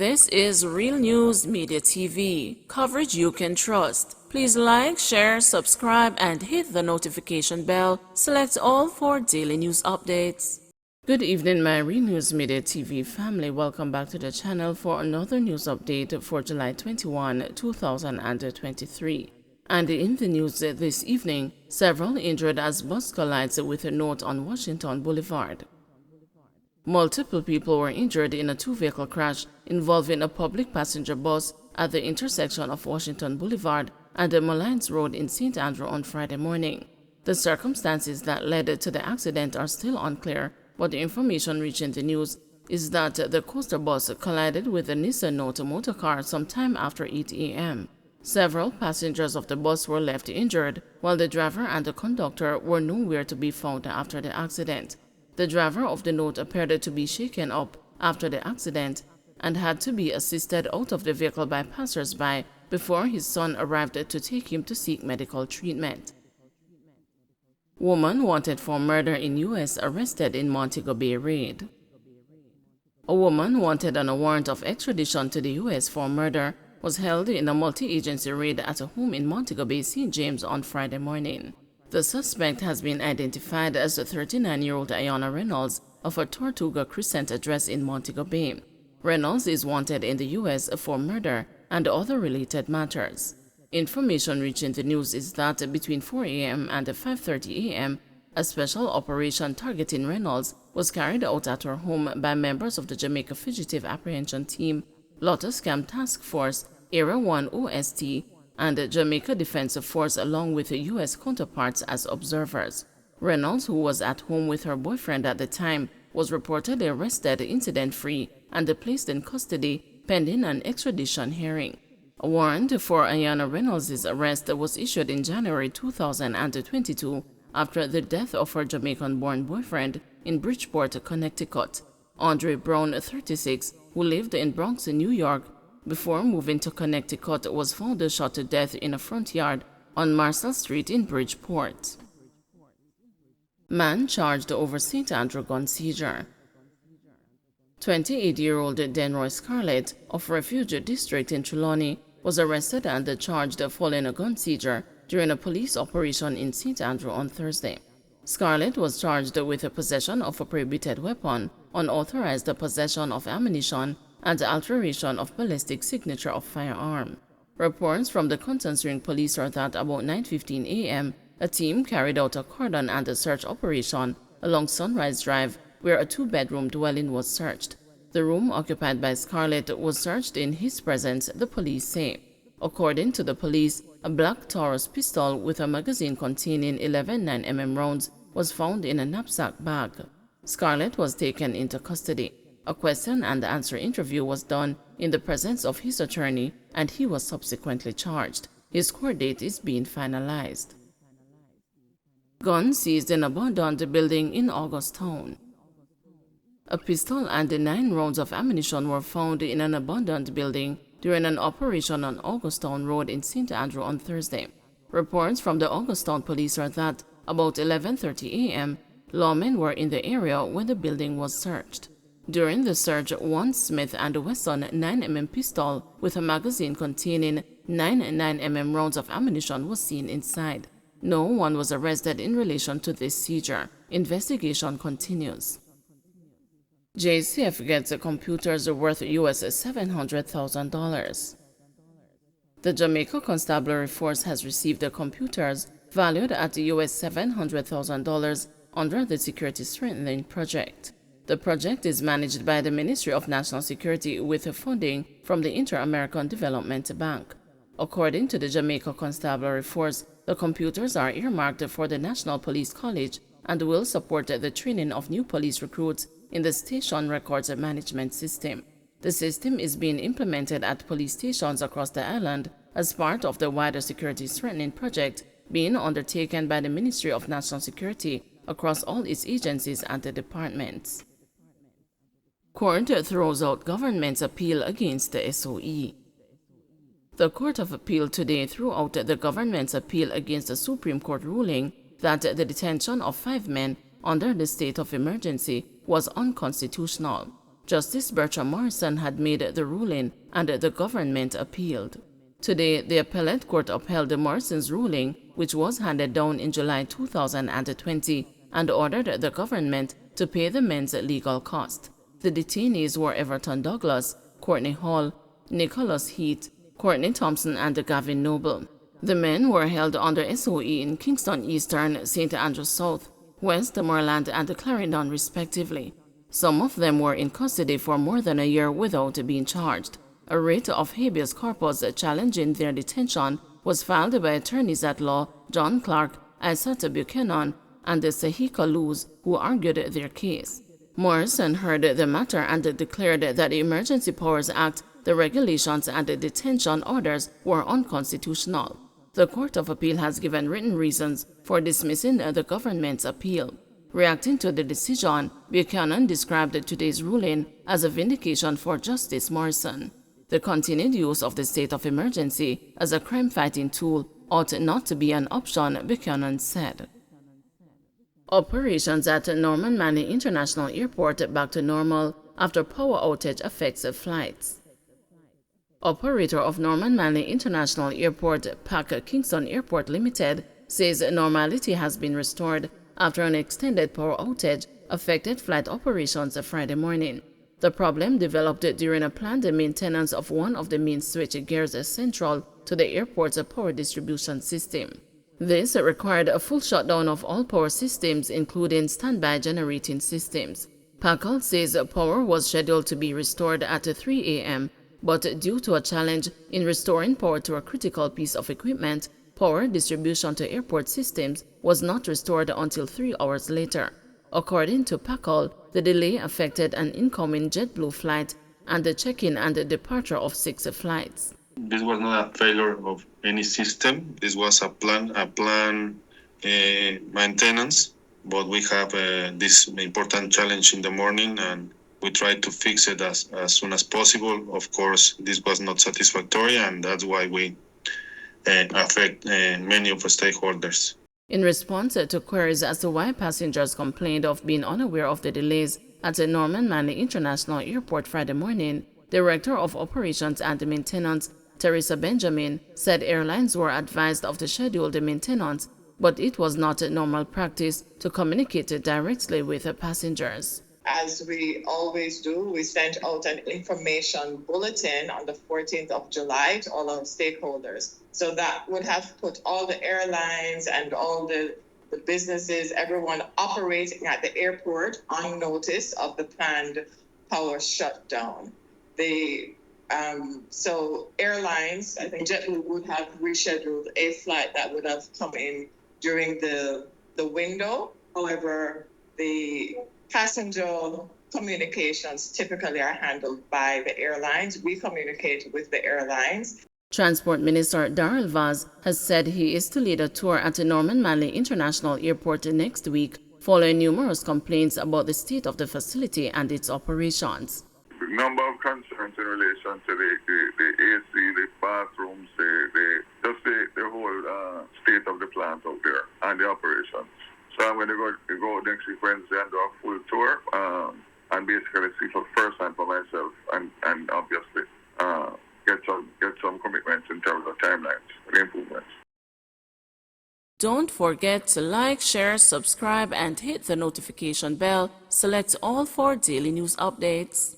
This is Real News Media TV, coverage you can trust. Please like, share, subscribe, and hit the notification bell. Select all for daily news updates. Good evening, my Real News Media TV family. Welcome back to the channel for another news update for July 21, 2023. And in the news this evening, several injured as bus collides with a note on Washington Boulevard. Multiple people were injured in a two-vehicle crash involving a public passenger bus at the intersection of Washington Boulevard and the Morrisons Road in St. Andrew on Friday morning. The circumstances that led to the accident are still unclear, but the information reaching the news is that the coaster bus collided with a Nissan Note motorcar sometime after 8 a.m. Several passengers of the bus were left injured, while the driver and the conductor were nowhere to be found after the accident. The driver of the Note appeared to be shaken up after the accident and had to be assisted out of the vehicle by passers-by before his son arrived to take him to seek medical treatment. Woman wanted for murder in U.S. arrested in Montego Bay raid. A woman wanted on a warrant of extradition to the U.S. for murder was held in a multi-agency raid at a home in Montego Bay, St. James on Friday morning. The suspect has been identified as the 39-year-old Ayanna Reynolds of a Tortuga Crescent address in Montego Bay. Reynolds is wanted in the U.S. for murder and other related matters. Information reaching the news is that between 4 a.m. and 5:30 a.m., a special operation targeting Reynolds was carried out at her home by members of the Jamaica Fugitive Apprehension Team, Lotto Scam Task Force, Area 1 OST, and the Jamaica Defense Force along with U.S. counterparts as observers. Reynolds, who was at home with her boyfriend at the time, was reportedly arrested incident-free and placed in custody pending an extradition hearing. A warrant for Ayanna Reynolds' arrest was issued in January 2022 after the death of her Jamaican-born boyfriend in Bridgeport, Connecticut. Andre Brown, 36, who lived in Bronx, New York, before moving to Connecticut, was found shot to death in a front yard on Marcel Street in Bridgeport. Man charged over St. Andrew gun seizure. 28-year-old Denroy Scarlett of Refuge District in Trelawney was arrested and charged following a gun seizure during a police operation in St. Andrew on Thursday. Scarlett was charged with the possession of a prohibited weapon, unauthorized possession of ammunition, and alteration of ballistic signature of firearm. Reports from the Constance Police are that about 9:15 a.m., a team carried out a cordon and a search operation along Sunrise Drive, where a two-bedroom dwelling was searched. The room occupied by Scarlett was searched in his presence, the police say. According to the police, a black Taurus pistol with a magazine containing 11 9mm rounds was found in a knapsack bag. Scarlett was taken into custody. A question and answer interview was done in the presence of his attorney, and he was subsequently charged. His court date is being finalized. Gun seized in abandoned building in Augustown. A pistol and 9 rounds of ammunition were found in an abandoned building during an operation on Augustown Road in St. Andrew on Thursday. Reports from the Augustown police are that about 11:30 a.m., lawmen were in the area when the building was searched. During the search, one Smith & Wesson 9mm pistol with a magazine containing 9 9mm rounds of ammunition was seen inside. No one was arrested in relation to this seizure. Investigation continues. JCF gets computers worth US $700,000. The Jamaica Constabulary Force has received the computers valued at US $700,000 under the Security Strengthening Project. The project is managed by the Ministry of National Security with funding from the Inter-American Development Bank. According to the Jamaica Constabulary Force, the computers are earmarked for the National Police College and will support the training of new police recruits in the Station Records Management System. The system is being implemented at police stations across the island as part of the wider security strengthening project being undertaken by the Ministry of National Security across all its agencies and departments. Court throws out government's appeal against the SOE. The Court of Appeal today threw out the government's appeal against the Supreme Court ruling that the detention of 5 men under the state of emergency was unconstitutional. Justice Bertram Morrison had made the ruling and the government appealed. Today, the appellate court upheld the Morrisons' ruling, which was handed down in July 2020, and ordered the government to pay the men's legal costs. The detainees were Everton Douglas, Courtney Hall, Nicholas Heath, Courtney Thompson, and Gavin Noble. The men were held under SOE in Kingston Eastern, St. Andrews South, Westmoreland, and Clarendon respectively. Some of them were in custody for more than a year without being charged. A writ of habeas corpus challenging their detention was filed by attorneys at law John Clark, Isata Buchanan, and Sehika Luz, who argued their case. Morrison heard the matter and declared that the Emergency Powers Act, the regulations, and the detention orders were unconstitutional. The Court of Appeal has given written reasons for dismissing the government's appeal. Reacting to the decision, Buchanan described today's ruling as a vindication for Justice Morrison. The continued use of the state of emergency as a crime-fighting tool ought not to be an option, Buchanan said. Operations at Norman Manley International Airport back to normal after power outage affects flights. Operator of Norman Manley International Airport, PAC Kingston Airport Limited, says normality has been restored after an extended power outage affected flight operations Friday morning. The problem developed during a planned maintenance of one of the main switch gears central to the airport's power distribution system. This required a full shutdown of all power systems, including standby generating systems. PACL says power was scheduled to be restored at 3 a.m., but due to a challenge in restoring power to a critical piece of equipment, power distribution to airport systems was not restored until 3 hours later. According to PACL, the delay affected an incoming JetBlue flight and the check-in and the departure of 6 flights. This was not a failure of any system. This was a plan maintenance, but we have this important challenge in the morning, and we tried to fix it as soon as possible. Of course, this was not satisfactory, and that's why we affect many of the stakeholders. In response to queries as to why passengers complained of being unaware of the delays at the Norman Manley International Airport Friday morning, Director of Operations and Maintenance Teresa Benjamin said airlines were advised of the scheduled maintenance, but it was not normal practice to communicate directly with passengers. As we always do, we sent out an information bulletin on the 14th of July to all our stakeholders. So that would have put all the airlines and all the businesses, everyone operating at the airport on notice of the planned power shutdown. So airlines, I think JetBlue would have rescheduled a flight that would have come in during the window. However, the passenger communications typically are handled by the airlines. We communicate with the airlines. Transport Minister Darrell Vaz has said he is to lead a tour at the Norman Manley International Airport next week, following numerous complaints about the state of the facility and its operations. The number of concerns in relation to the AC, the bathrooms, the whole state of the plant out there and the operations. So I'm going to go next week Wednesday and do a full tour and basically see for first time for myself and obviously get some commitments in terms of timelines and improvements. Don't forget to like, share, subscribe, and hit the notification bell. Select all for daily news updates.